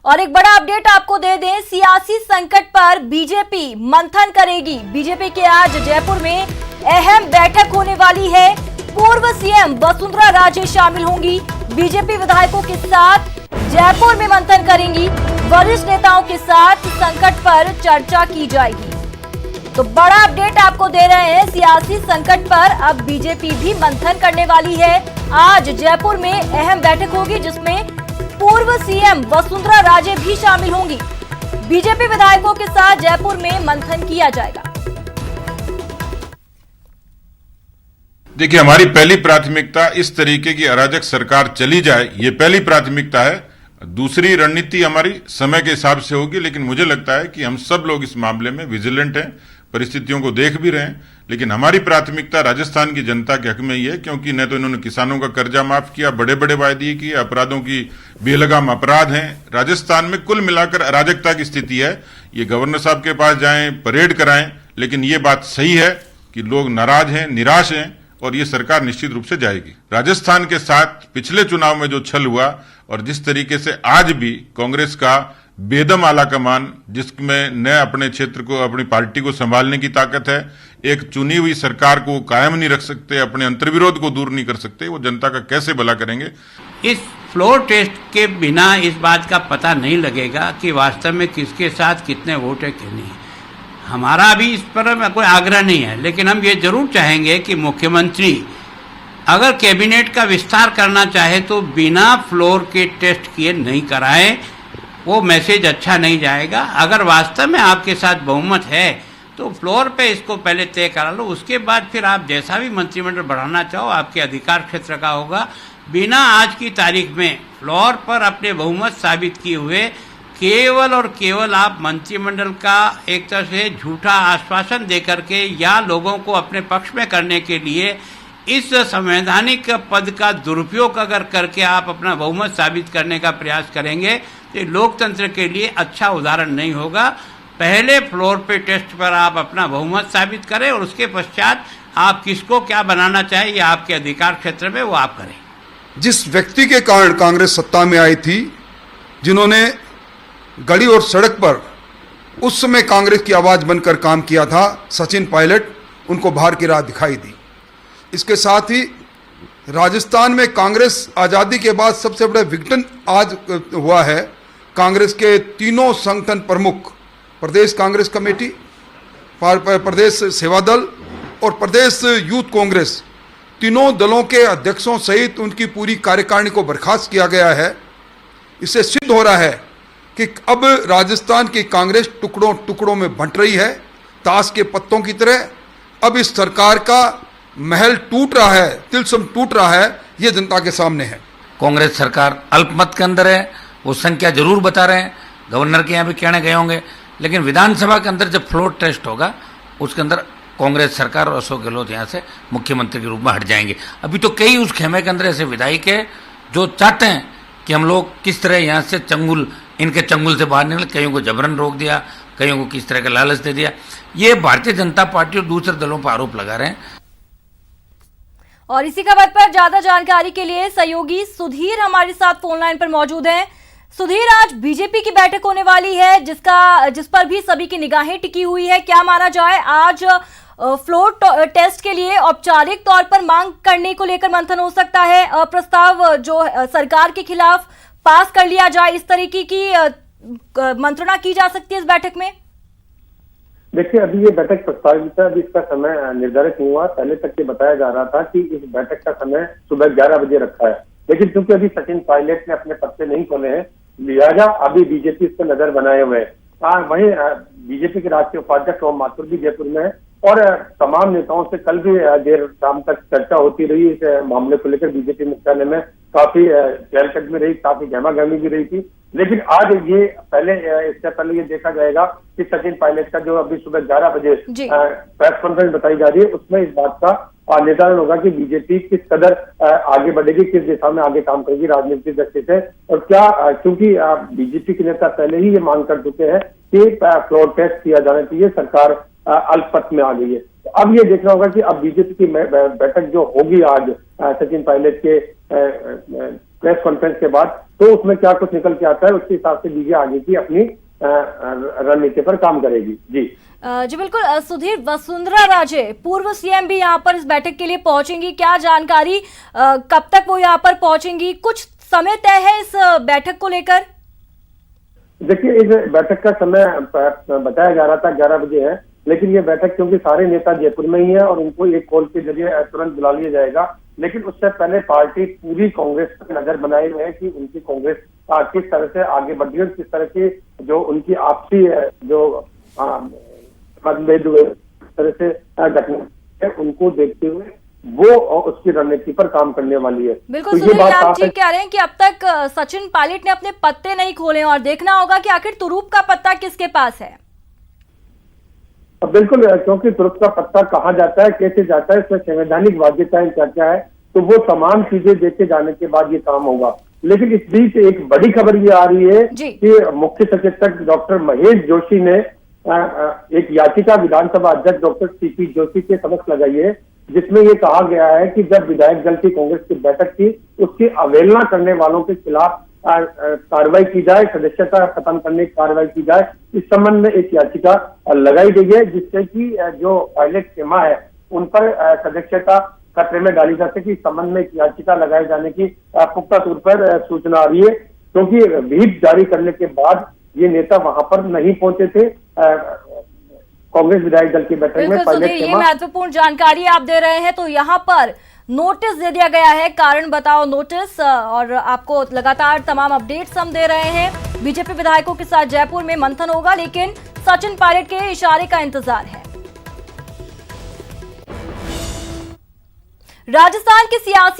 और एक बड़ा अपडेट आपको दे दें, सियासी संकट पर बीजेपी मंथन करेगी। बीजेपी के आज जयपुर में अहम बैठक होने वाली है। पूर्व सीएम वसुंधरा राजे शामिल होंगी। बीजेपी विधायकों के साथ जयपुर में मंथन करेंगी। वरिष्ठ नेताओं के साथ संकट पर चर्चा की जाएगी। तो बड़ा अपडेट आपको दे रहे हैं, सियासी संकट पर अब बीजेपी भी मंथन करने वाली है। आज जयपुर में अहम बैठक होगी जिसमें पूर्व सीएम वसुंधरा राजे भी शामिल होंगी। बीजेपी विधायकों के साथ जयपुर में मंथन किया जाएगा। देखिए, हमारी पहली प्राथमिकता इस तरीके की अराजक सरकार चली जाए, ये पहली प्राथमिकता है। दूसरी रणनीति हमारी समय के हिसाब से होगी, लेकिन मुझे लगता है कि हम सब लोग इस मामले में विजिलेंट हैं, परिस्थितियों को देख भी रहे हैं। लेकिन हमारी प्राथमिकता राजस्थान की जनता के हक में ही है, क्योंकि न तो इन्होंने किसानों का कर्जा माफ किया, बड़े बड़े वायदे किए, अपराधों की बेलगाम अपराध हैं। राजस्थान में कुल मिलाकर अराजकता की स्थिति है। ये गवर्नर साहब के पास जाएं, परेड कराएं, लेकिन ये बात सही है कि लोग नाराज हैं, निराश हैं, और ये सरकार निश्चित रूप से जाएगी। राजस्थान के साथ पिछले चुनाव में जो छल हुआ और जिस तरीके से आज भी कांग्रेस का बेदम आला कमान, जिसमें न अपने क्षेत्र को, अपनी पार्टी को संभालने की ताकत है, एक चुनी हुई सरकार को कायम नहीं रख सकते, अपने अंतर्विरोध को दूर नहीं कर सकते, वो जनता का कैसे भला करेंगे। इस फ्लोर टेस्ट के बिना इस बात का पता नहीं लगेगा कि वास्तव में किसके साथ कितने वोट है कि नहीं। हमारा भी इस पर कोई आग्रह नहीं है, लेकिन हम ये जरूर चाहेंगे कि मुख्यमंत्री अगर कैबिनेट का विस्तार करना चाहे तो बिना फ्लोर के टेस्ट किए नहीं कराए, वो मैसेज अच्छा नहीं जाएगा। अगर वास्तव में आपके साथ बहुमत है तो फ्लोर पे इसको पहले तय करा लो, उसके बाद फिर आप जैसा भी मंत्रिमंडल बढ़ाना चाहो आपके अधिकार क्षेत्र का होगा। बिना आज की तारीख में फ्लोर पर अपने बहुमत साबित किए हुए केवल और केवल आप मंत्रिमंडल का एक तरह से झूठा आश्वासन देकर के या लोगों को अपने पक्ष में करने के लिए इस संवैधानिक पद का दुरुपयोग अगर करके आप अपना बहुमत साबित करने का प्रयास करेंगे तो लोकतंत्र के लिए अच्छा उदाहरण नहीं होगा। पहले फ्लोर पे टेस्ट पर आप अपना बहुमत साबित करें और उसके पश्चात आप किसको क्या बनाना चाहें या आपके अधिकार क्षेत्र में वो आप करें। जिस व्यक्ति के कारण कांग्रेस सत्ता में आई थी, जिन्होंने गली और सड़क पर उस समय कांग्रेस की आवाज बनकर काम किया था, सचिन पायलट, उनको बाहर की राह दिखाई दी। इसके साथ ही राजस्थान में कांग्रेस आज़ादी के बाद सबसे बड़ा विघटन आज हुआ है। कांग्रेस के तीनों संगठन प्रमुख, प्रदेश कांग्रेस कमेटी, प्रदेश सेवा दल और प्रदेश यूथ कांग्रेस, तीनों दलों के अध्यक्षों सहित उनकी पूरी कार्यकारिणी को बर्खास्त किया गया है। इससे सिद्ध हो रहा है कि अब राजस्थान की कांग्रेस टुकड़ों टुकड़ों में बंट रही है, ताश के पत्तों की तरह। अब इस सरकार का महल टूट रहा है, तिलस्म टूट रहा है, ये जनता के सामने है। कांग्रेस सरकार अल्पमत के अंदर है, वो संख्या जरूर बता रहे हैं, गवर्नर के यहाँ भी कहने गए होंगे, लेकिन विधानसभा के अंदर जब फ्लोर टेस्ट होगा उसके अंदर कांग्रेस सरकार और अशोक गहलोत यहाँ से मुख्यमंत्री के रूप में हट जाएंगे। अभी तो कई उस खेमे के अंदर ऐसे विधायक है जो चाहते हैं कि हम लोग किस तरह यहाँ से इनके चंगुल से बाहर निकले। कईयों को जबरन रोक दिया, कईयों को किस तरह का लालच दे दिया। ये भारतीय जनता पार्टी और दूसरे दलों पर आरोप लगा रहे हैं। और इसी खबर पर ज्यादा जानकारी के लिए सहयोगी सुधीर हमारे साथ फोन लाइन पर मौजूद हैं। सुधीर, आज बीजेपी की बैठक होने वाली है जिस पर भी सभी की निगाहें टिकी हुई है। क्या माना जाए, आज फ्लोर टेस्ट के लिए औपचारिक तौर पर मांग करने को लेकर मंथन हो सकता है, प्रस्ताव जो सरकार के खिलाफ पास कर लिया जाए, इस तरीके की मंत्रणा की जा सकती है इस बैठक में? देखिए, अभी ये बैठक प्रस्तावित है, अभी इसका समय निर्धारित नहीं हुआ। पहले तक ये बताया जा रहा था कि इस बैठक का समय सुबह 11 बजे रखा है, लेकिन क्योंकि अभी सचिन पायलट ने अपने पर्चे नहीं खोले हैं, लिहाजा अभी बीजेपी इस पर नजर बनाए हुए है। वहीं बीजेपी के राष्ट्रीय उपाध्यक्ष ओम माथुर भी जयपुर में है और तमाम नेताओं से कल भी देर शाम तक चर्चा होती रही। इस मामले को लेकर बीजेपी मुख्यालय में काफी चहलकदमी रही, काफी गहमागहमी भी रही थी। लेकिन आज ये इससे पहले ये देखा जाएगा कि सचिन पायलट का जो अभी सुबह 11 बजे प्रेस कॉन्फ्रेंस बताई जा रही है, उसमें इस बात का निर्धारण होगा कि बीजेपी किस कदर आगे बढ़ेगी, किस दिशा में आगे काम करेगी राजनीतिक दृष्टि से। और क्या, क्योंकि बीजेपी के नेता पहले ही ये मांग कर चुके हैं कि फ्लोर टेस्ट किया जाना चाहिए, सरकार अल्पमत में आ गई है। तो अब ये देखना होगा कि अब बीजेपी की बैठक जो होगी आज सचिन पायलट के प्रेस कॉन्फ्रेंस के बाद, तो उसमें क्या कुछ निकल के आता है उसके हिसाब से बीजेपी आगे की अपनी रणनीति पर काम करेगी। जी जी बिल्कुल। सुधीर, वसुंधरा राजे पूर्व सीएम भी यहाँ पर इस बैठक के लिए पहुंचेंगी, क्या जानकारी, कब तक वो यहाँ पर पहुंचेंगी, कुछ समय तय है इस बैठक को लेकर? देखिए, इस बैठक का समय बताया जा रहा था 11 बजे है, लेकिन ये बैठक क्योंकि सारे नेता जयपुर में ही है और उनको एक कॉल के जरिए तुरंत बुला लिया जाएगा, लेकिन उससे पहले पार्टी पूरी कांग्रेस पर नजर बनाए हुए है कि उनकी कांग्रेस किस तरह से आगे बढ़ी है, किस तरह की जो उनकी आपसी जो मतभेद हुए तरह से घटना है, उनको देखते हुए वो उसकी रणनीति पर काम करने वाली है। बिल्कुल तो सुधीर, आप ठीक कह रहे हैं कि अब तक सचिन पायलट ने अपने पत्ते नहीं खोले और देखना होगा कि आखिर तुरूप का पत्ता किसके पास है। बिल्कुल, क्योंकि तुरुप का पत्ता कहाँ जाता है, कैसे जाता है, इसमें संवैधानिक बाध्यताएं क्या क्या है, तो वो तमाम चीजें देखे जाने के बाद ये काम होगा। लेकिन इस बीच एक बड़ी खबर ये आ रही है कि मुख्य सचेतक डॉक्टर महेश जोशी ने एक याचिका विधानसभा अध्यक्ष डॉक्टर सीपी जोशी के समक्ष लगाई है, जिसमें ये कहा गया है कि जब विधायक दल की कांग्रेस की बैठक थी उसकी अवहेलना करने वालों के खिलाफ कार्रवाई की जाए, सदस्यता खत्म करने की कार्रवाई की जाए। इस संबंध में एक याचिका लगाई गई है, जिससे कि जो पायलट सीमा है उन पर सदस्यता खतरे में डाली जा सके। इस संबंध में एक याचिका लगाए जाने की पुख्ता तौर पर सूचना आ रही है, क्योंकि व्हीप जारी करने के बाद ये नेता वहां पर नहीं पहुंचे थे कांग्रेस विधायक दल की बैठक में। पायलट ये महत्वपूर्ण जानकारी आप दे रहे हैं, तो यहाँ पर नोटिस दे दिया गया है, कारण बताओ नोटिस, और आपको लगातार तमाम अपडेट्स हम दे रहे हैं। बीजेपी विधायकों के साथ जयपुर में मंथन होगा, लेकिन सचिन पायलट के इशारे का इंतजार है। राजस्थान के सियासी